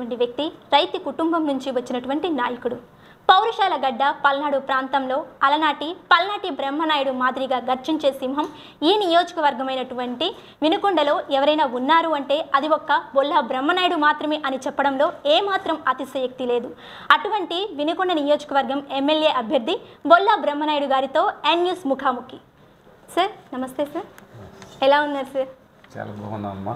అనేటటువంటి వ్యక్తి రైతు కుటుంబం నుంచి వచ్చినటువంటి నాయకుడు. పౌరుషాల గడ్డ పల్నాడు ప్రాంతంలో అలనాటి పల్నాటి బ్రహ్మనాయుడు మాదిరిగా గర్జించే సింహం ఈ నియోజకవర్గమైనటువంటి వినుకొండలో ఎవరైనా ఉన్నారు అంటే అది ఒక్క బొల్లా బ్రహ్మనాయుడు మాత్రమే అని చెప్పడంలో ఏమాత్రం అతిశయోక్తి లేదు. అటువంటి వినుకొండ నియోజకవర్గం ఎమ్మెల్యే అభ్యర్థి బొల్లా బ్రహ్మనాయుడు గారితో ఎన్ న్యూస్ ముఖాముఖి. సార్ నమస్తే సార్, ఎలా ఉన్నారు సార్? చాలా బాగున్నామ్మా.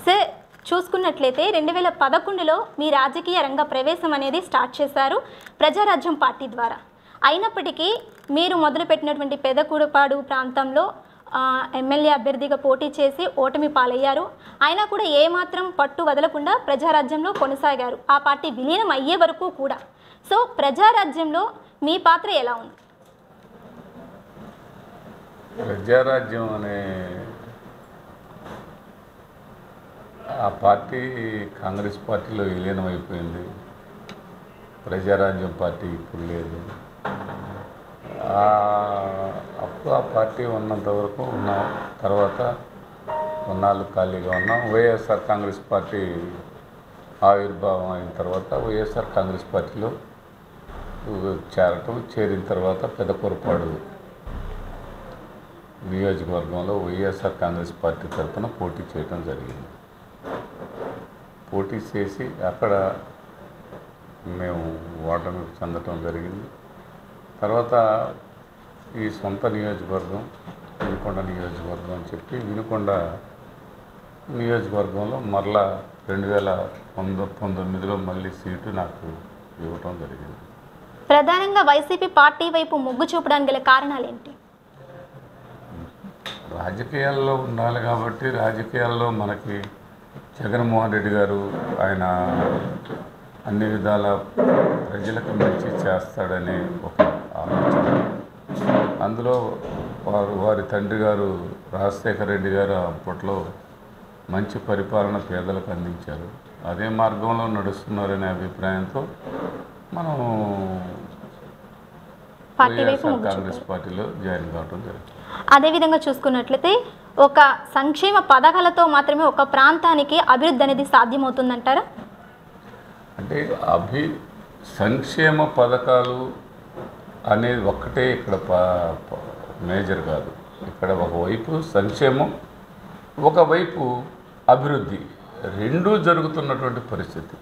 సార్ చూసుకున్నట్లయితే 2011లో మీ రాజకీయ రంగ ప్రవేశం అనేది స్టార్ట్ చేశారు ప్రజారాజ్యం పార్టీ ద్వారా. అయినప్పటికీ మీరు మొదలుపెట్టినటువంటి పెదకూడపాడు ప్రాంతంలో ఎమ్మెల్యే అభ్యర్థిగా పోటీ చేసి ఓటమి పాలయ్యారు. అయినా కూడా ఏమాత్రం పట్టు వదలకుండా ప్రజారాజ్యంలో కొనసాగారు, ఆ పార్టీ విలీనం అయ్యే వరకు కూడా. సో ప్రజారాజ్యంలో మీ పాత్ర ఎలా ఉంది? ప్రజారాజ్యం అనే ఆ పార్టీ కాంగ్రెస్ పార్టీలో విలీనం అయిపోయింది. ప్రజారాజ్యం పార్టీ ఇప్పుడు లేదు. అప్పుడు ఆ పార్టీ ఉన్నంత వరకు ఉన్నాం. తర్వాత కొన్నాళ్ళు ఖాళీగా ఉన్నాం. వైఎస్ఆర్ కాంగ్రెస్ పార్టీ ఆవిర్భావం అయిన తర్వాత వైఎస్ఆర్ కాంగ్రెస్ పార్టీలో చేరిన తర్వాత పెదకూరపాడు నియోజకవర్గంలో వైఎస్ఆర్ కాంగ్రెస్ పార్టీ తరఫున పోటీ చేయడం జరిగింది. పోటీ చేసి అక్కడ మేము ఓటమి చెందటం జరిగింది. తర్వాత ఈ సొంత నియోజకవర్గం వినుకొండ నియోజకవర్గం అని చెప్పి వినుకొండ నియోజకవర్గంలో మరలా 2019లో మళ్ళీ సీటు నాకు ఇవ్వటం జరిగింది. ప్రధానంగా వైసీపీ పార్టీ వైపు మొగ్గు చూపడానికి గల కారణాలు ఏంటి? రాజకీయాల్లో ఉండాలి కాబట్టి రాజకీయాల్లో మనకి జగన్మోహన్ రెడ్డి గారు ఆయన అన్ని విధాల ప్రజలకు మంచి చేస్తాడనే ఒక ఆలోచన. అందులో వారి తండ్రి గారు రాజశేఖర రెడ్డి గారు అప్పట్లో మంచి పరిపాలన పేదలకు అందించారు. అదే మార్గంలో నడుస్తున్నారనే అభిప్రాయంతో మనం కాంగ్రెస్ పార్టీలో జాయిన్ కావడం జరిగింది. అదేవిధంగా చూసుకున్నట్లయితే ఒక సంక్షేమ పథకాలతో మాత్రమే ఒక ప్రాంతానికి అభివృద్ధి అనేది సాధ్యమవుతుందంటారా? అంటే సంక్షేమ పథకాలు అనేది ఒక్కటే ఇక్కడ మేజర్ కాదు. ఇక్కడ ఒకవైపు సంక్షేమం, ఒకవైపు అభివృద్ధి రెండూ జరుగుతున్నటువంటి పరిస్థితి.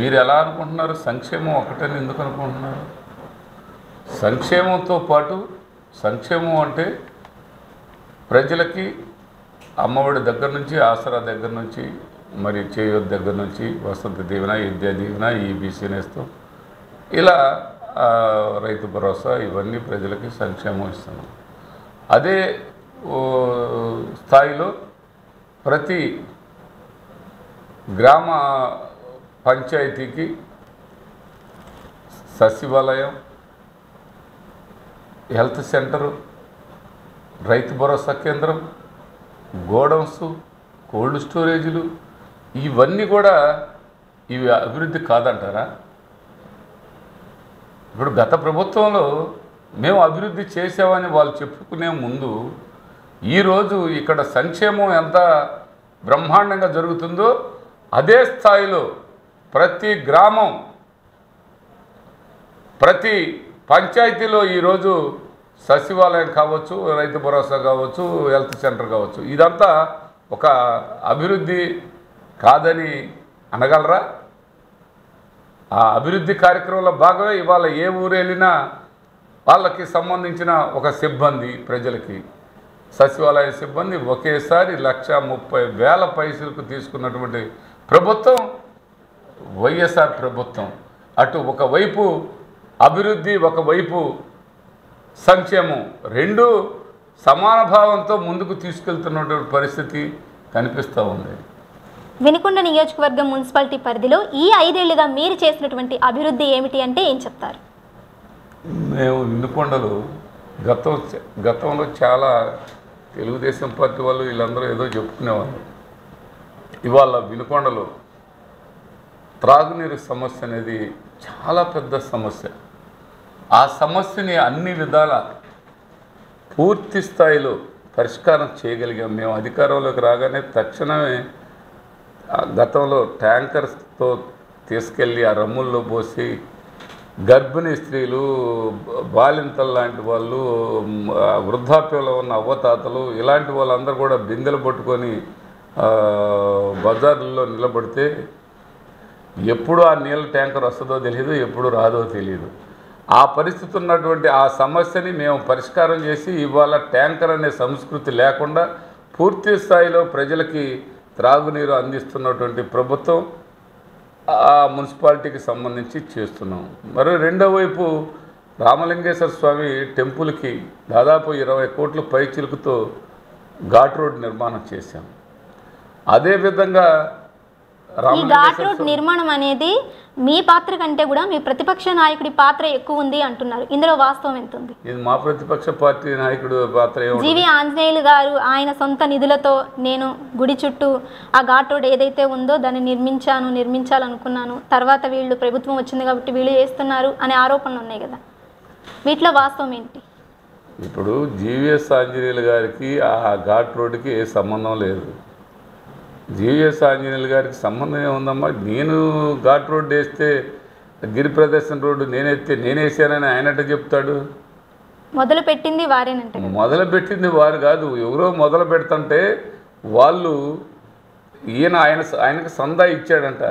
మీరు ఎలా అనుకుంటున్నారు? సంక్షేమం ఒకటని ఎందుకు అనుకుంటున్నారు? సంక్షేమంతో పాటు సంక్షేమం అంటే ప్రజలకి అమ్మఒడి దగ్గర నుంచి, ఆసరా దగ్గర నుంచి, మరి చేయూత దగ్గర నుంచి, వసంత దీవెన, విద్యా దీవెన, ఈబీసీ నేస్తం, ఇలా రైతు భరోసా, ఇవన్నీ ప్రజలకి సంక్షేమం ఇస్తున్నాం. అదే స్థాయిలో ప్రతి గ్రామ పంచాయతీకి సచివాలయం, హెల్త్ సెంటరు, రైతు భరోసా కేంద్రం, గోడౌన్స్, కోల్డ్ స్టోరేజీలు, ఇవన్నీ కూడా ఇవి అభివృద్ధి కాదంటారా? ఇప్పుడు గత ప్రభుత్వంలో మేము అభివృద్ధి చేసామని వాళ్ళు చెప్పుకునే ముందు ఈరోజు ఇక్కడ సంక్షేమం ఎంత బ్రహ్మాండంగా జరుగుతుందో అదే స్థాయిలో ప్రతి గ్రామం, ప్రతి పంచాయతీలో ఈరోజు సచివాలయం కావచ్చు, రైతు భరోసా కావచ్చు, హెల్త్ సెంటర్ కావచ్చు, ఇదంతా ఒక అభివృద్ధి కాదని అనగలరా? ఆ అభివృద్ధి కార్యక్రమంలో భాగమే ఇవాళ ఏ ఊరు వెళ్ళినా వాళ్ళకి సంబంధించిన ఒక సిబ్బంది, ప్రజలకి సచివాలయ సిబ్బంది ఒకేసారి 1,30,000 పైసలకు తీసుకున్నటువంటి ప్రభుత్వం వైఎస్ఆర్ ప్రభుత్వం. అటు ఒకవైపు అభివృద్ధి, ఒకవైపు సంక్షేమం, రెండు సమాన భావంతో ముందుకు తీసుకెళ్తున్నటువంటి పరిస్థితి కనిపిస్తూ ఉంది. వినుకొండ నియోజకవర్గం మున్సిపాలిటీ పరిధిలో ఈ 5 ఏళ్లుగా మీరు చేసినటువంటి అభివృద్ధి ఏమిటి అంటే ఏం చెప్తారు? మేము వినుకొండలో గతంలో చాలా తెలుగుదేశం పార్టీ వాళ్ళు వీళ్ళందరూ ఏదో చెప్పుకునేవాళ్ళు. ఇవాళ వినుకొండలో త్రాగునీరు సమస్య అనేది చాలా పెద్ద సమస్య. ఆ సమస్యని అన్ని విధాల పూర్తి స్థాయిలో పరిష్కారం చేయగలిగాం. మేము అధికారంలోకి రాగానే తక్షణమే గతంలో ట్యాంకర్స్తో తీసుకెళ్ళి ఆ రమ్ముల్లో పోసి గర్భిణీ స్త్రీలు, బాలింతలు లాంటి వాళ్ళు, వృద్ధాప్యంలో ఉన్న అవ్వతాతలు ఇలాంటి వాళ్ళందరూ కూడా బిందెలు పట్టుకొని బజార్లలో నిలబడితే ఎప్పుడు ఆ నీళ్ళ ట్యాంకర్ వస్తుందో తెలియదు, ఎప్పుడు రాదో తెలియదు. ఆ పరిస్థితి ఉన్నటువంటి ఆ సమస్యని మేము పరిష్కారం చేసి ఇవాళ ట్యాంకర్ అనే సంస్కృతి లేకుండా పూర్తి స్థాయిలో ప్రజలకి త్రాగునీరు అందిస్తున్నటువంటి ప్రభుత్వం ఆ మున్సిపాలిటీకి సంబంధించి చేస్తున్నాం. మరి రెండో వైపు రామలింగేశ్వర స్వామి టెంపుల్కి దాదాపు 20 కోట్ల పైచిలుకుతో ఘాట్ రోడ్ నిర్మాణం చేశాం. అదేవిధంగా ఈ ఘాట్ రోడ్ నిర్మాణం అనేది మీ పాత్ర కంటే కూడా మీ ప్రతిపక్ష నాయకుడి పాత్ర ఎక్కువ ఉంది అంటున్నారు. ఇందులో వాస్తవం ఎంత ఉంది? ఇది మా ప్రతిపక్ష పార్టీ నాయకుడు పాత్ర జీవి ఆంజనేయులు గారు ఆయన సొంత నిధులతో నేను గుడి చుట్టూ ఆ ఘాట్ రోడ్ ఏదైతే ఉందో దాన్ని నిర్మించాలనుకున్నాను, తర్వాత వీళ్ళు ప్రభుత్వం వచ్చింది కాబట్టి వీళ్ళు చేస్తున్నారు అనే ఆరోపణలు ఉన్నాయి కదా, వీటిలో వాస్తవం ఏంటి? ఇప్పుడు జీవీఎస్ ఆంజనేయులు గారికి ఆ ఘాట్ రోడ్డుకి ఏ సంబంధం లేదు. జీవీఎస్ ఆంజనేయులు గారికి సంబంధం ఏముందమ్మా? నేను ఘాట్ రోడ్డు వేస్తే గిరి ప్రదర్శన రోడ్డు నేనేసానని ఆయనట్టు చెప్తాడు. మొదలు పెట్టింది వారేనంటే. మొదలు పెట్టింది వారు కాదు, ఎవరో మొదలు పెడుతుంటే వాళ్ళు ఆయనకు సందా ఇచ్చాడంట.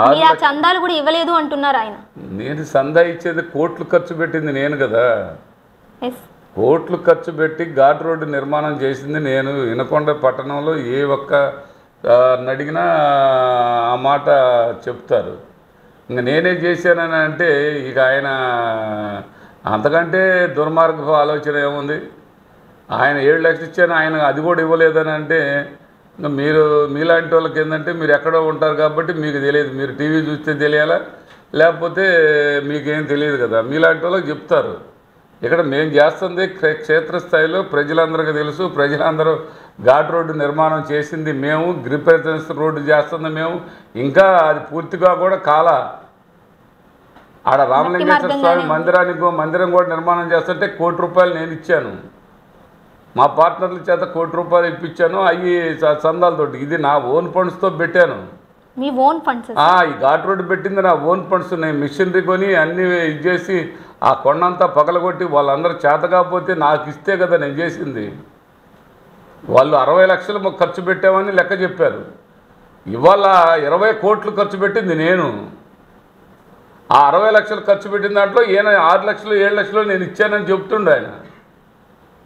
ఆ చందాలు కూడా ఇవ్వలేదు అంటున్నారు ఆయన. నేను సందా ఇచ్చేది కోట్లు ఖర్చు పెట్టింది నేను కదా. కోట్లు ఖర్చు పెట్టి ఘాట్ రోడ్డు నిర్మాణం చేసింది నేను. వినకొండ పట్టణంలో ఏ ఒక్క అడిగినా ఆ మాట చెప్తారు. ఇంక నేనే చేశానని అంటే ఇక ఆయన అంతకంటే దుర్మార్గపు ఆలోచన ఏముంది? ఆయన 7 లక్షలు ఇచ్చాను, ఆయన అది కూడా ఇవ్వలేదని అంటే ఇంకా మీలాంటి వాళ్ళకి ఏంటంటే మీరు ఎక్కడో ఉంటారు కాబట్టి మీకు తెలియదు. మీరు టీవీ చూస్తే తెలియాలా, లేకపోతే మీకేం తెలియదు కదా. మీలాంటి వాళ్ళకి చెప్తారు. ఇక్కడ మేము చేస్తుంది క్షేత్రస్థాయిలో ప్రజలందరికీ తెలుసు. ప్రజలందరూ ఘాట్ రోడ్డు నిర్మాణం చేసింది మేము, గిరి ప్రదర్శన రోడ్డు చేస్తుంది మేము. ఇంకా అది పూర్తిగా కూడా ఆడ రామలింగేశ్వర స్వామి మందిరం కూడా నిర్మాణం చేస్తుంటే ₹1 కోటి నేను ఇచ్చాను. మా పార్ట్నర్ల చేత ₹1 కోటి ఇప్పించాను. అవి చందాలతోటి. ఇది నా ఓన్ ఫండ్స్తో పెట్టాను. మీ ఓన్ ఫండ్స్? ఈ ఘాట్ రోడ్డు పెట్టింది నా ఓన్ ఫండ్స్. నేను మిషనరీ కొని అన్నీ ఇది చేసి ఆ కొండంతా పగలగొట్టి వాళ్ళందరూ చేత కాకపోతే నాకు ఇస్తే కదా నేను చేసింది. వాళ్ళు 60 లక్షలు ఖర్చు పెట్టామని లెక్క చెప్పారు. ఇవాళ 20 కోట్లు ఖర్చు పెట్టింది నేను. ఆ 60 లక్షలు ఖర్చు పెట్టిన దాంట్లో ఈయన 6 లక్షలు 7 లక్షలు నేను ఇచ్చానని చెప్తుండే ఆయన.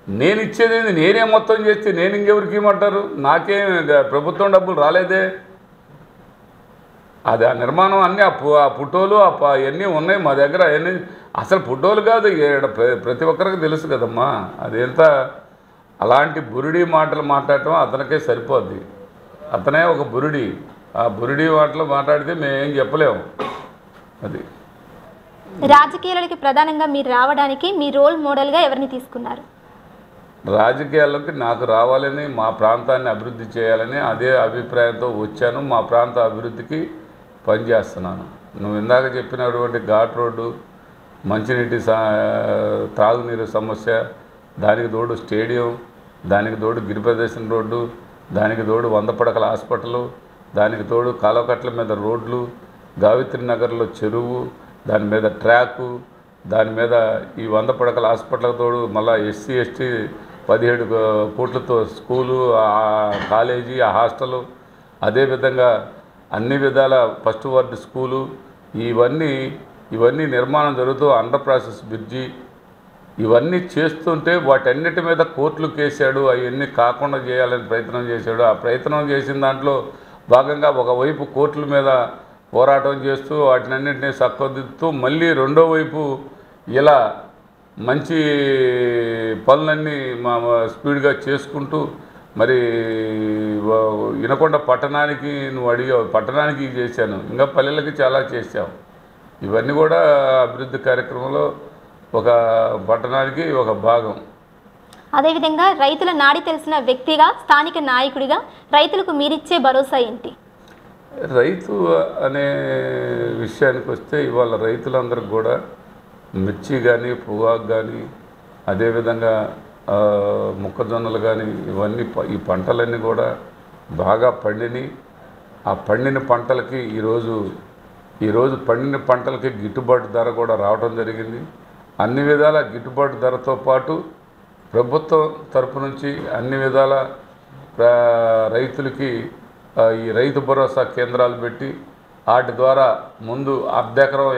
నేను ఇచ్చేది నేనే మొత్తం చేస్తే నేను ఇంకెవరికి ఇవ్వమంటారు? నాకేం ప్రభుత్వం డబ్బులు రాలేదే. అది ఆ నిర్మాణం అన్నీ ఆ ఫోటోలు అవన్నీ ఉన్నాయి మా దగ్గర. అవన్నీ అసలు ఫోటోలు కాదు, ప్రతి ఒక్కరికి తెలుసు కదమ్మా. అదేంత అలాంటి బురుడి మాటలు మాట్లాడటం అతనికే సరిపోద్ది. అతనే ఒక బురుడి. ఆ బురుడి మాటలు మాట్లాడితే మేమేం చెప్పలేము. అది రాజకీయాలకి ప్రధానంగా మీరు రావడానికి మీ రోల్ మోడల్గా ఎవరిని తీసుకున్నారు? రాజకీయాల్లోకి నాకు రావాలని, మా ప్రాంతాన్ని అభివృద్ధి చేయాలని అదే అభిప్రాయంతో వచ్చాను. మా ప్రాంత అభివృద్ధికి పనిచేస్తున్నాను. నువ్వు ఇందాక చెప్పినటువంటి ఘాట్ రోడ్డు, మంచినీటి త్రాగునీరు సమస్య, దానికి తోడు స్టేడియం, దానికి తోడు గిరి ప్రదర్శన రోడ్డు, దానికి తోడు 100 పడకల హాస్పిటలు, దానికి తోడు కాలువకట్ల మీద రోడ్లు, గావిత్రి నగర్లో చెరువు, దాని మీద ట్రాకు, దాని మీద ఈ 100 పడకల హాస్పిటల్కి తోడు మళ్ళీ SC ST 17 కోట్లతో స్కూలు, కాలేజీ, ఆ హాస్టలు, అదేవిధంగా అన్ని విధాల ఫస్ట్ వార్డు స్కూలు, ఇవన్నీ నిర్మాణం జరుగుతూ అండర్ ప్రాసెస్ బ్రిడ్జి, ఇవన్నీ చేస్తుంటే వాటన్నిటి మీద కోర్టులు కేసాడు. అవన్నీ కాకుండా చేయాలని ప్రయత్నం చేశాడు. ఆ ప్రయత్నం చేసిన దాంట్లో భాగంగా ఒకవైపు కోర్టుల మీద పోరాటం చేస్తూ వాటినన్నింటినీ చక్కదిద్దుతూ మళ్ళీ రెండో వైపు ఇలా మంచి పనులన్నీ స్పీడ్గా చేసుకుంటూ మరి వినకొండ పట్టణానికి నువ్వు అడిగావు, పట్టణానికి చేశాను, ఇంకా పల్లెలకి చాలా చేశావు. ఇవన్నీ కూడా అభివృద్ధి కార్యక్రమంలో ఒక పట్టణానికి ఒక భాగం. అదేవిధంగా రైతుల నాడి తెలిసిన వ్యక్తిగా, స్థానిక నాయకుడిగా రైతులకు మీరిచ్చే భరోసా ఏంటి? రైతు అనే విషయానికి వస్తే ఇవాళ రైతులందరికీ కూడా మిర్చి కానీ, పొగాకు కానీ, అదేవిధంగా మొక్కజొన్నలు కానీ, ఇవన్నీ ఈ పంటలన్నీ కూడా బాగా పండిని. ఆ పండిన పంటలకి ఈరోజు పండిన పంటలకి గిట్టుబాటు ధర కూడా రావడం జరిగింది. అన్ని విధాల గిట్టుబాటు ధరతో పాటు ప్రభుత్వం తరపు నుంచి అన్ని విధాల రైతులకి ఈ రైతు భరోసా కేంద్రాలు పెట్టి వాటి ద్వారా ముందు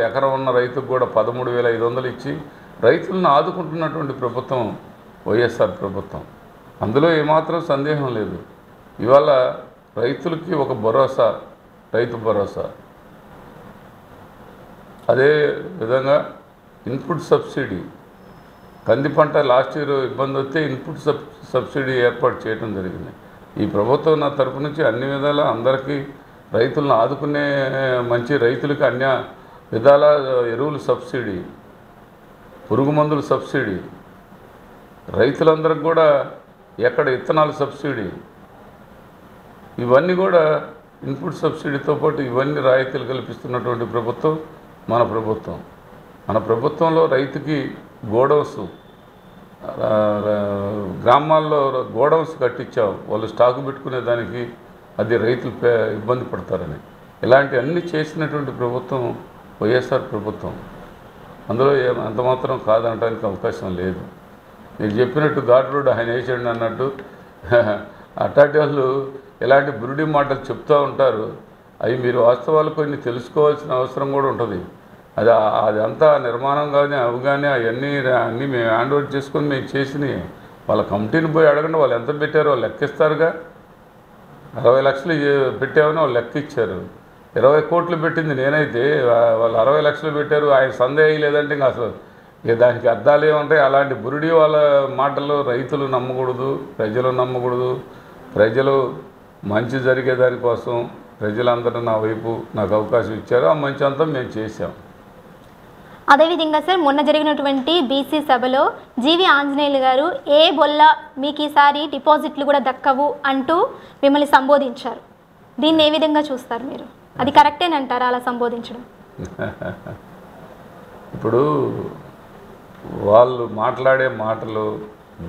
ఎకరం ఉన్న రైతుకు కూడా 13,500 ఇచ్చి రైతులను ఆదుకుంటున్నటువంటి ప్రభుత్వం వైఎస్ఆర్ ప్రభుత్వం. అందులో ఏమాత్రం సందేహం లేదు. ఇవాళ రైతులకి ఒక భరోసా, రైతు భరోసా. అదే విధంగా ఇన్పుట్ సబ్సిడీ, కంది పంట లాస్ట్ ఇయర్ ఇబ్బంది వస్తే ఇన్పుట్ సబ్సిడీ ఏర్పాటు చేయడం జరిగింది. ఈ ప్రభుత్వం నా తరపు నుంచి అన్ని విధాల అందరికీ రైతులను ఆదుకునే మంచి రైతులకి అన్ని విధాల ఎరువులు సబ్సిడీ, పురుగు మందుల సబ్సిడీ, రైతులందరికి కూడా ఎక్కడ విత్తనాల సబ్సిడీ, ఇవన్నీ కూడా ఇన్పుట్ సబ్సిడీతో పాటు ఇవన్నీ రాయితీలు కల్పిస్తున్నటువంటి ప్రభుత్వం మన ప్రభుత్వం. మన ప్రభుత్వంలో రైతుకి గోడౌన్స్, గ్రామాల్లో గోడౌన్స్ కట్టించాం. వాళ్ళు స్టాకు పెట్టుకునే దానికి అది రైతులు ఇబ్బంది పడతారని. ఇలాంటి అన్నీ చేసినటువంటి ప్రభుత్వం వైఎస్ఆర్ ప్రభుత్వం. అందులో అంత మాత్రం కాదనడానికి అవకాశం లేదు. మీరు చెప్పినట్టు ఘాట్ రోడ్ ఆయన వేసాడు అన్నట్టు అట్లాంటి వాళ్ళు ఇలాంటి బురుడి మాటలు చెప్తూ ఉంటారు. అవి మీరు వాస్తవాలు కొన్ని తెలుసుకోవాల్సిన అవసరం కూడా ఉంటుంది. అదంతా నిర్మాణం కానీ అవి కానీ అవన్నీ మేము హ్యాండ్ ఓవర్ చేసుకొని మేము చేసినవి. వాళ్ళ కమిటీని పోయి అడగండి, వాళ్ళు ఎంత పెట్టారో వాళ్ళు లెక్కిస్తారుగా. 60 లక్షలు పెట్టామని వాళ్ళు లెక్క ఇచ్చారు. 20 కోట్లు పెట్టింది నేనైతే, వాళ్ళు 60 లక్షలు పెట్టారు. ఆయన సందేహం లేదంటే ఇంకా అసలు దానికి అర్థాలు ఏముంటాయి? అలాంటి బురుడి వాళ్ళ మాటలు రైతులు నమ్మకూడదు, ప్రజలు నమ్మకూడదు. ప్రజలు మంచి జరిగే దానికోసం ప్రజలందరూ నా వైపు నాకు అవకాశం ఇచ్చారు. ఆ మంచి అంతా మేము చేశాం. అదేవిధంగా సార్, మొన్న జరిగినటువంటి బీసీ సభలో జీవి ఆంజనేయులు గారు ఏ బొల్ల మీకు ఈసారి డిపాజిట్లు కూడా దక్కవు అంటూ మిమ్మల్ని సంబోధించారు. దీన్ని ఏ విధంగా చూస్తారు మీరు? అది కరెక్టేనంటారా అలా సంబోధించడం? ఇప్పుడు వాళ్ళు మాట్లాడే మాటలు,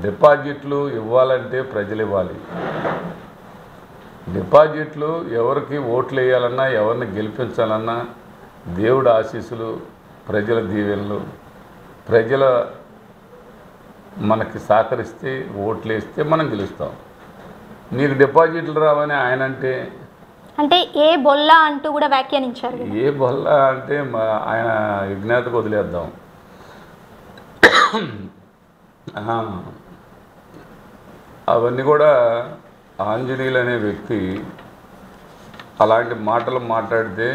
డిపాజిట్లు ఇవ్వాలంటే ప్రజలు ఇవ్వాలి. డిపాజిట్లు ఎవరికి ఓట్లు వేయాలన్నా, ఎవరిని గెలిపించాలన్నా దేవుడు ఆశీస్సులు, ప్రజల దీవెనలు, ప్రజల మనకి సహకరిస్తే ఓట్లు వేస్తే మనం గెలుస్తాం. నీకు డిపాజిట్లు రావని ఆయన అంటే ఏ బొల్ల అంటూ కూడా వ్యాఖ్యానించారు. ఏ బొల్ల అంటే ఆయన విజ్ఞాతకు వదిలేద్దాం. అవన్నీ కూడా ఆంజనేయులు అనే వ్యక్తి అలాంటి మాటలు మాట్లాడితే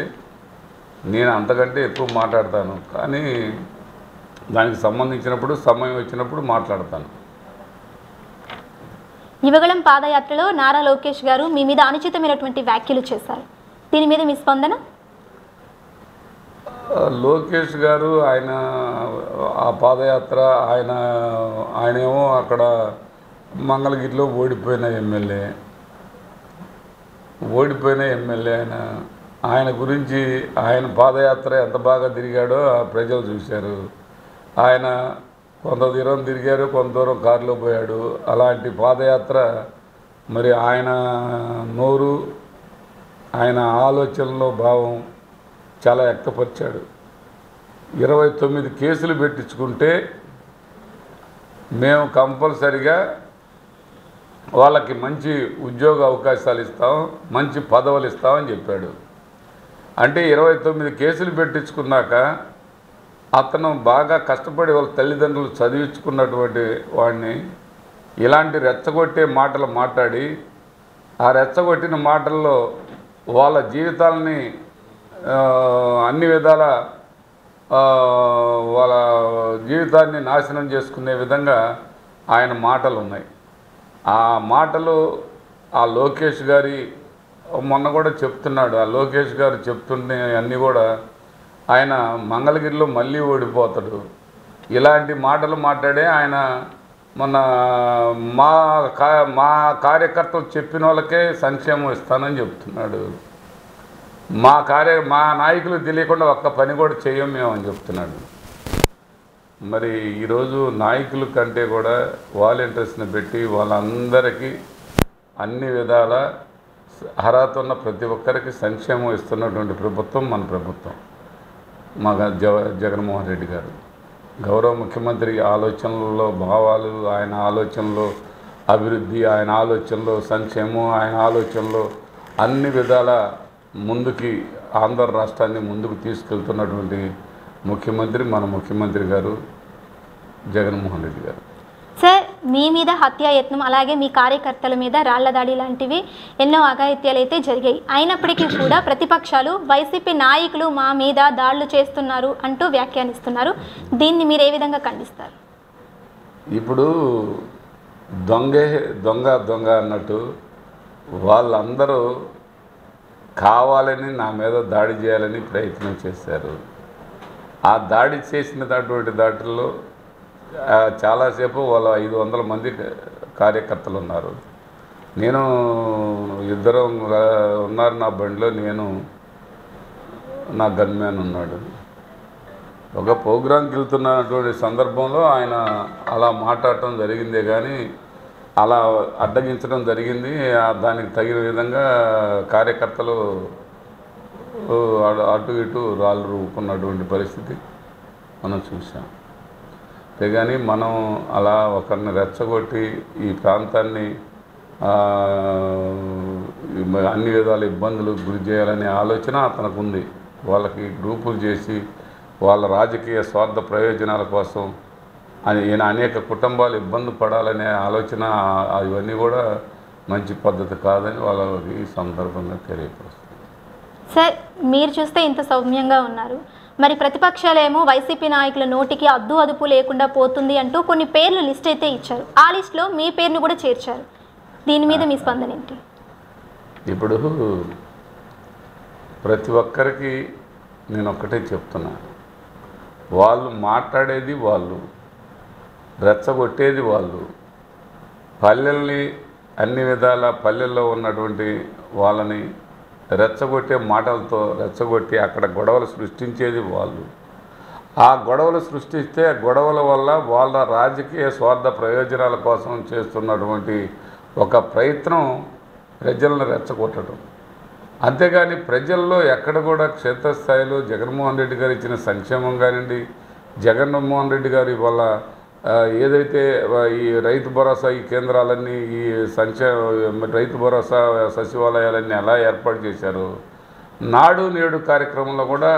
నేను అంతకంటే ఎక్కువ మాట్లాడతాను. కానీ దానికి సంబంధించినప్పుడు సమయం వచ్చినప్పుడు మాట్లాడతాను. యువగళం పాదయాత్రలో నారా లోకేష్ గారు మీ మీద అనుచితమైనటువంటి వ్యాఖ్యలు చేశారు. దీని మీద మీ స్పందన? లోకేష్ గారు ఆయన ఆ పాదయాత్ర ఆయనేమో అక్కడ మంగళగిరిలో ఓడిపోయిన ఎమ్మెల్యే ఆయన గురించి ఆయన పాదయాత్ర ఎంత బాగా తిరిగాడో ప్రజలు చూశారు. ఆయన కొంత దూరం తిరిగారు, కొంత దూరం కారులో పోయాడు. అలాంటి పాదయాత్ర మరి ఆయన నోరు, ఆయన ఆలోచనలో భావం చాలా వ్యక్తపరిచాడు. 29 కేసులు పెట్టించుకుంటే మేము కంపల్సరిగా వాళ్ళకి మంచి ఉద్యోగ అవకాశాలు ఇస్తాం, మంచి పదవులు ఇస్తామని చెప్పాడు. అంటే 29 కేసులు పెట్టించుకున్నాక అతను బాగా కష్టపడి వాళ్ళ తల్లిదండ్రులు చదివించుకున్నటువంటి వాడిని ఇలాంటి రెచ్చగొట్టే మాటలు మాట్లాడి, ఆ రెచ్చగొట్టిన మాటల్లో వాళ్ళ జీవితాలని అన్ని విధాల వాళ్ళ జీవితాన్ని నాశనం చేసుకునే విధంగా ఆయన మాటలు ఉన్నాయి. ఆ మాటలు ఆ లోకేష్ గారి మొన్న కూడా చెప్తున్నాడు. ఆ లోకేష్ గారు చెప్తుండే అన్నీ కూడా ఆయన మంగళగిరిలో మళ్ళీ ఓడిపోతాడు. ఇలాంటి మాటలు మాట్లాడే ఆయన మొన్న మా కార్యకర్తలు చెప్పిన వాళ్ళకే సంక్షేమం ఇస్తానని చెప్తున్నాడు. మా నాయకులు తెలియకుండా ఒక్క పని కూడా చేయం మేము అని చెప్తున్నాడు. మరి ఈరోజు నాయకుల కంటే కూడా వాలంటీర్స్ని పెట్టి వాళ్ళందరికీ అన్ని విధాల అర్హత ఉన్న ప్రతి ఒక్కరికి సంక్షేమం ఇస్తున్నటువంటి ప్రభుత్వం మన ప్రభుత్వం, మా జగన్మోహన్ రెడ్డి గారు. గౌరవ ముఖ్యమంత్రి ఆలోచనలలో భావాలు, ఆయన ఆలోచనలో అభివృద్ధి, ఆయన ఆలోచనలో సంక్షేమం, ఆయన ఆలోచనలో అన్ని విధాల ముందుకి ఆంధ్ర రాష్ట్రాన్ని ముందుకు తీసుకెళ్తున్నటువంటి ముఖ్యమంత్రి మన ముఖ్యమంత్రి గారు జగన్మోహన్ రెడ్డి గారు. సార్, మీ మీద హత్యాయత్నం అలాగే మీ కార్యకర్తల మీద రాళ్ల దాడి లాంటివి ఎన్నో అఘాయిత్యాలు అయితే జరిగాయి. అయినప్పటికీ కూడా ప్రతిపక్షాలు వైసీపీ నాయకులు మా మీద దాడులు చేస్తున్నారు అంటూ వ్యాఖ్యానిస్తున్నారు. దీన్ని మీరు ఏ విధంగా ఖండిస్తారు? ఇప్పుడు దొంగ అన్నట్టు వాళ్ళందరూ కావాలని నా మీద దాడి చేయాలని ప్రయత్నం చేశారు. ఆ దాడి చేసినటువంటి దాడుల్లో చాలాసేపు వాళ్ళ 500 మంది కార్యకర్తలు ఉన్నారు. నేను ఇద్దరు ఉన్నారు నా బండిలో, నేను నా గన్మ్యాన్ ఉన్నాడు. ఒక ప్రోగ్రాంకి వెళ్తున్నటువంటి సందర్భంలో ఆయన అలా మాట్లాడటం జరిగిందే కానీ అలా అడ్డగించడం జరిగింది. దానికి తగిన విధంగా కార్యకర్తలు అటు ఇటు రాళ్ళు రూపుకున్నటువంటి పరిస్థితి మనం చూసాం. అంతేగాని మనం అలా ఒకరిని రెచ్చగొట్టి ఈ ప్రాంతాన్ని అన్ని విధాల ఇబ్బందులు గురి చేయాలనే ఆలోచన అతనికి ఉంది. వాళ్ళకి గ్రూపులు చేసి వాళ్ళ రాజకీయ స్వార్థ ప్రయోజనాల కోసం ఈయన అనేక కుటుంబాలు ఇబ్బంది పడాలనే ఆలోచన, ఇవన్నీ కూడా మంచి పద్ధతి కాదని వాళ్ళకి ఈ సందర్భంగా తెలియపరుస్తుంది. సార్, మీరు చూస్తే ఇంత సౌమ్యంగా ఉన్నారు, మరి ప్రతిపక్షాలేమో వైసీపీ నాయకుల నోటికి అద్దు అదుపు లేకుండా పోతుంది అంటూ కొన్ని పేర్లు లిస్ట్ అయితే ఇచ్చారు. ఆ లిస్టులో మీ పేరును కూడా చేర్చారు. దీని మీద మీ స్పందన ఏంటి? ఇప్పుడు ప్రతి ఒక్కరికి నేను ఒక్కటే చెప్తున్నా, వాళ్ళు మాట్లాడేది వాళ్ళు, రెచ్చగొట్టేది వాళ్ళు. పల్లెల్ని అన్ని విధాల పల్లెల్లో ఉన్నటువంటి వాళ్ళని రెచ్చగొట్టే మాటలతో రెచ్చగొట్టి అక్కడ గొడవలు సృష్టించేది వాళ్ళు. ఆ గొడవలు సృష్టిస్తే గొడవల వల్ల వాళ్ళ రాజకీయ స్వార్థ ప్రయోజనాల కోసం చేస్తున్నటువంటి ఒక ప్రయత్నం ప్రజలను రెచ్చగొట్టడం. అంతేగాని ప్రజల్లో ఎక్కడ కూడా క్షేత్రస్థాయిలో జగన్మోహన్ రెడ్డి గారు ఇచ్చిన సంక్షేమం కానివ్వండి, జగన్మోహన్ రెడ్డి గారు ఇవాళ ఏదైతే ఈ రైతు భరోసా ఈ కేంద్రాలన్నీ ఈ రైతు భరోసా సచివాలయాలన్నీ ఎలా ఏర్పాటు చేశారో, నాడు నేడు కార్యక్రమంలో కూడా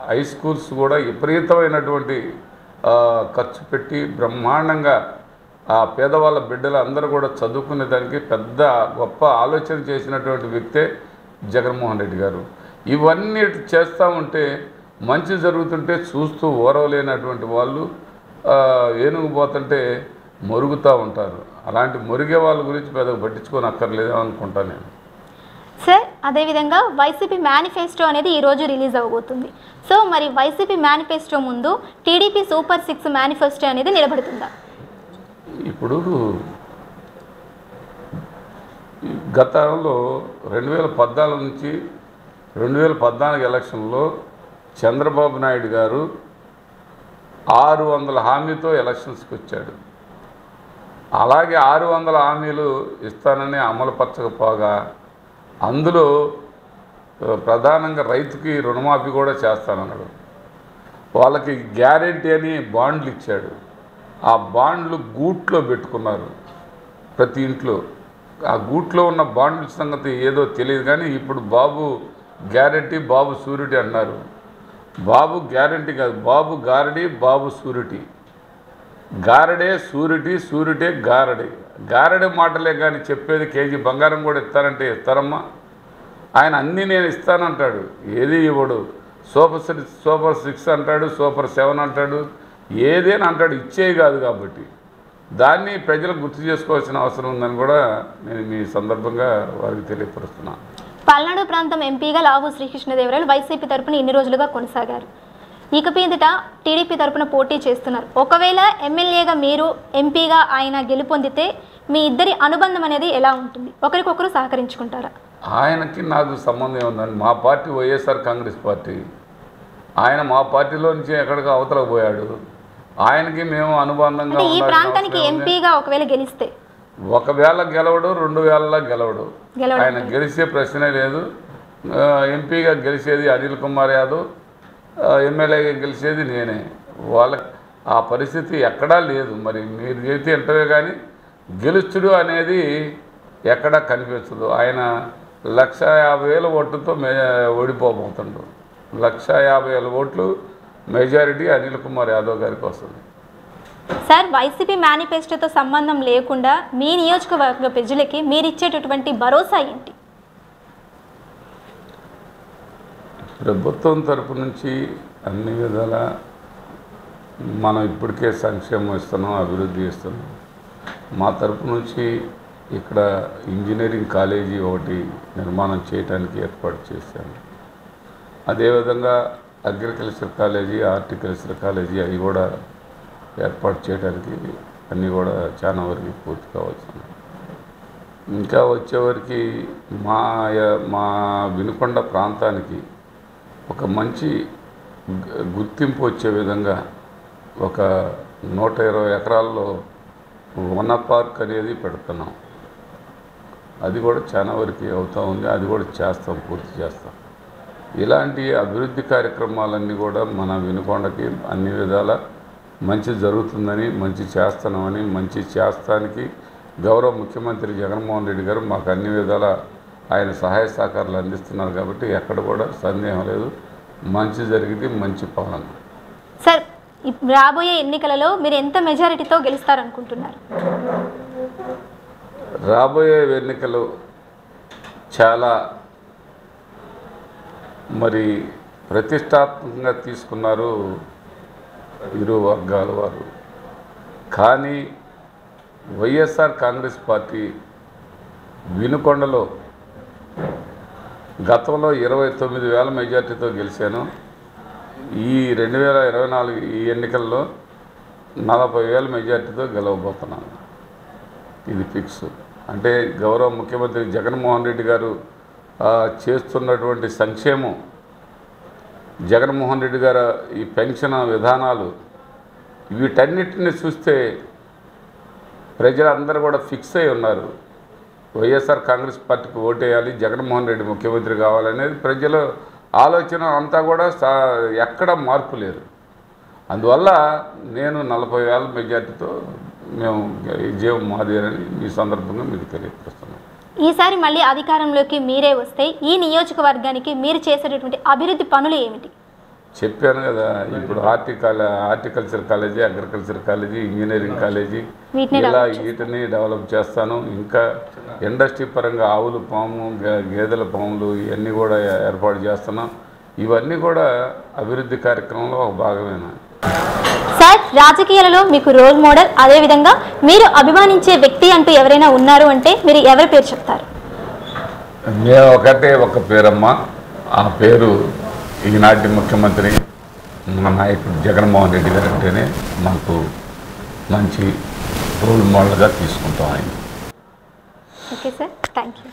హై స్కూల్స్ కూడా విపరీతమైనటువంటి ఖర్చు పెట్టి బ్రహ్మాండంగా ఆ పేదవాళ్ళ బిడ్డలు అందరూ కూడా చదువుకునే దానికి పెద్ద గొప్ప ఆలోచన చేసినటువంటి వ్యక్తే జగన్మోహన్ రెడ్డి గారు. ఇవన్నీ చేస్తూ ఉంటే మంచి జరుగుతుంటే చూస్తూ ఓరవలేనటువంటి వాళ్ళు ఏనుగు పోతుంటే మొరుగుతూ ఉంటారు. అలాంటి మొరిగే వాళ్ళ గురించి పెద్దగా పట్టించుకొని అక్కర్లేదు అనుకుంటాను నేను. సార్, అదేవిధంగా వైసీపీ మేనిఫెస్టో అనేది ఈరోజు రిలీజ్ అవ్వబోతుంది. సో మరి వైసీపీ మేనిఫెస్టో ముందు టీడీపీ సూపర్ 6 మేనిఫెస్టో అనేది నిలబడుతుందా? ఇప్పుడు గతంలో 2014 నుంచి 2014 ఎలక్షన్లో చంద్రబాబు నాయుడు గారు 600 హామీతో ఎలక్షన్స్కి వచ్చాడు. అలాగే 600 హామీలు ఇస్తానని అమలుపరచకపోగా అందులో ప్రధానంగా రైతుకి రుణమాఫీ కూడా చేస్తానన్నాడు. వాళ్ళకి గ్యారెంటీ అని బాండ్లు ఇచ్చాడు. ఆ బాండ్లు గూట్లో పెట్టుకున్నారు ప్రతి ఇంట్లో. ఆ గూట్లో ఉన్న బాండ్ల సంగతి ఏదో తెలియదు కానీ ఇప్పుడు బాబు గ్యారెంటీ, బాబు షూరిటీ అన్నారు. బాబు గ్యారెంటీ కాదు, బాబు గారడి, బాబు షూరిటీ. గారడే షూరిటీ, షూరిటీ గారడి. గారడి మాటలే కానీ చెప్పేది కేజీ బంగారం కూడా ఇస్తారంటే ఇస్తారమ్మా? ఆయన అన్నీ నేను ఇస్తానంటాడు, ఏది ఇవ్వడు. సూపర్ 6 అంటాడు, సూపర్ 7 అంటాడు, ఏదేని అంటాడు, ఇచ్చేవి కాదు. కాబట్టి దాన్ని ప్రజలకు గుర్తు చేసుకోవాల్సిన అవసరం ఉందని కూడా నేను మీ సందర్భంగా వారికి తెలియపరుస్తున్నాను. పల్నాడు ప్రాంతం ఎంపీగా లావు శ్రీకృష్ణదేవరాయలు వైసీపీ తరపున ఇన్ని రోజులుగా కొనసాగారు. ఇకపీదట టీడీపీ తరపున పోటీ చేస్తున్నారు. ఒకవేళ ఎమ్మెల్యేగా మీరు, ఎంపీగా ఆయన గెలుపొందితే మీ ఇద్దరి అనుబంధం అనేది ఎలా ఉంటుంది? ఒకరికొకరు సహకరించుకుంటారా? ఆయనకి నాకు సంబంధం ఏముందండి? మా పార్టీ వైఎస్ఆర్ కాంగ్రెస్ పార్టీ. ఆయన మా పార్టీలో నుంచి ఎక్కడికి అవతలకు పోయాడు. ఆయనకి మేము అనుబంధంగా ఈ ప్రాంతానికి ఎంపీగా ఒకవేళ గెలిస్తే, ఒకవేళ గెలవడు, 2 వేళలా గెలవడు. ఆయన గెలిచే ప్రశ్నే లేదు. ఎంపీగా గెలిచేది అనిల్ కుమార్ యాదవ్, ఎమ్మెల్యేగా గెలిచేది నేనే. వాళ్ళకి ఆ పరిస్థితి ఎక్కడా లేదు. మరి మీరు చెబితే ఎంతవే కానీ గెలుచుడు అనేది ఎక్కడా కనిపించదు. ఆయన 1,50,000 ఓట్లతో ఓడిపోబోతుండ్రు. 1,50,000 ఓట్లు మెజారిటీ అనిల్ కుమార్ యాదవ్ గారికి వస్తుంది. సార్, వైసీపీ మేనిఫెస్టోతో సంబంధం లేకుండా మీ నియోజకవర్గ ప్రజలకి మీరు ఇచ్చేటటువంటి భరోసా ఏంటి? ప్రభుత్వం తరపు నుంచి అన్ని విధాల మనం ఇప్పటికే సంక్షేమం ఇస్తున్నాం, అభివృద్ధి ఇస్తున్నాం. మా తరపు నుంచి ఇక్కడ ఇంజనీరింగ్ కాలేజీ ఒకటి నిర్మాణం చేయడానికి ఏర్పాటు చేశాము. అదేవిధంగా అగ్రికల్చర్ కాలేజీ, హార్టికల్చర్ కాలేజీ అవి కూడా ఏర్పాటు చేయడానికి అన్నీ కూడా చాలా వరకు పూర్తి కావాల్సింది. ఇంకా వచ్చేవరకు మా వినుకొండ ప్రాంతానికి ఒక మంచి గుర్తింపు వచ్చే విధంగా ఒక 120 ఎకరాల్లో వన పార్క్ అనేది పెడుతున్నాం. అది కూడా చాలా వరకు అవుతూ ఉంది. అది కూడా చేస్తాం, పూర్తి చేస్తాం. ఇలాంటి అభివృద్ధి కార్యక్రమాలన్నీ కూడా మన వినుకొండకి అన్ని విధాల మంచి జరుగుతుందని, మంచి చేస్తున్నామని, మంచి చేస్తానికి గౌరవ ముఖ్యమంత్రి జగన్మోహన్ రెడ్డి గారు మాకు అన్ని విధాల ఆయన సహాయ సహకారాలు అందిస్తున్నారు. కాబట్టి ఎక్కడ కూడా సందేహం లేదు, మంచి జరిగింది, మంచి పాలన. సార్, రాబోయే ఎన్నికలలో మీరు ఎంత మెజారిటీతో గెలుస్తారనుకుంటున్నారు? రాబోయే ఎన్నికలు చాలా మరి ప్రతిష్టాత్మకంగా తీసుకున్నారు ఇరు వర్గాల వారు. కానీ వైఎస్ఆర్ కాంగ్రెస్ పార్టీ వినుకొండలో గతంలో 29,000 మెజార్టీతో గెలిచాను. ఈ 2024 ఈ ఎన్నికల్లో 40,000 మెజార్టీతో గెలవబోతున్నాను. ఇది ఫిక్స్. అంటే గౌరవ ముఖ్యమంత్రి జగన్మోహన్ రెడ్డి గారు చేస్తున్నటువంటి సంక్షేమం, జగన్మోహన్ రెడ్డి గారు ఈ పెన్షన్ విధానాలు, వీటన్నిటిని చూస్తే ప్రజలందరూ కూడా ఫిక్స్ అయి ఉన్నారు. వైఎస్ఆర్ కాంగ్రెస్ పార్టీకి ఓటేయాలి, జగన్మోహన్ రెడ్డి ముఖ్యమంత్రి కావాలనేది ప్రజల ఆలోచన అంతా కూడా ఎక్కడ మార్పు లేదు. అందువల్ల నేను 40,000 మెజార్టీతో మేము విజయం మాదేనని ఈ సందర్భంగా మీకు తెలియజేస్తున్నాను. ఈసారి మళ్ళీ అధికారంలోకి మీరే వస్తే ఈ నియోజకవర్గానికి మీరు చేసేటటువంటి అభివృద్ధి పనులు ఏమిటి? చెప్పాను కదా, ఇప్పుడు horticulture college, agriculture college, engineering college, ఇలా వీటిని డెవలప్ చేస్తాను. ఇంకా ఇండస్ట్రీ పరంగా ఆవుల పాము, గేదెల పాములు ఇవన్నీ కూడా ఏర్పాటు చేస్తున్నాం. ఇవన్నీ కూడా అభివృద్ధి కార్యక్రమంలో ఒక భాగమేనా. సార్, రాజకీయాలలో మీకు రోల్ మోడల్, అదేవిధంగా మీరు అభిమానించే వ్యక్తి అంటూ ఎవరైనా ఉన్నారు అంటే మీరు ఎవరి పేరు చెప్తారు? మేము ఒక పేరమ్మా. ఆ పేరు ఈనాటి ముఖ్యమంత్రి మన నాయకుడు జగన్మోహన్ రెడ్డి గారు అంటేనే మాకు మంచి రోల్ మోడల్గా తీసుకుంటాం ఆయన. Okay sir, thank you.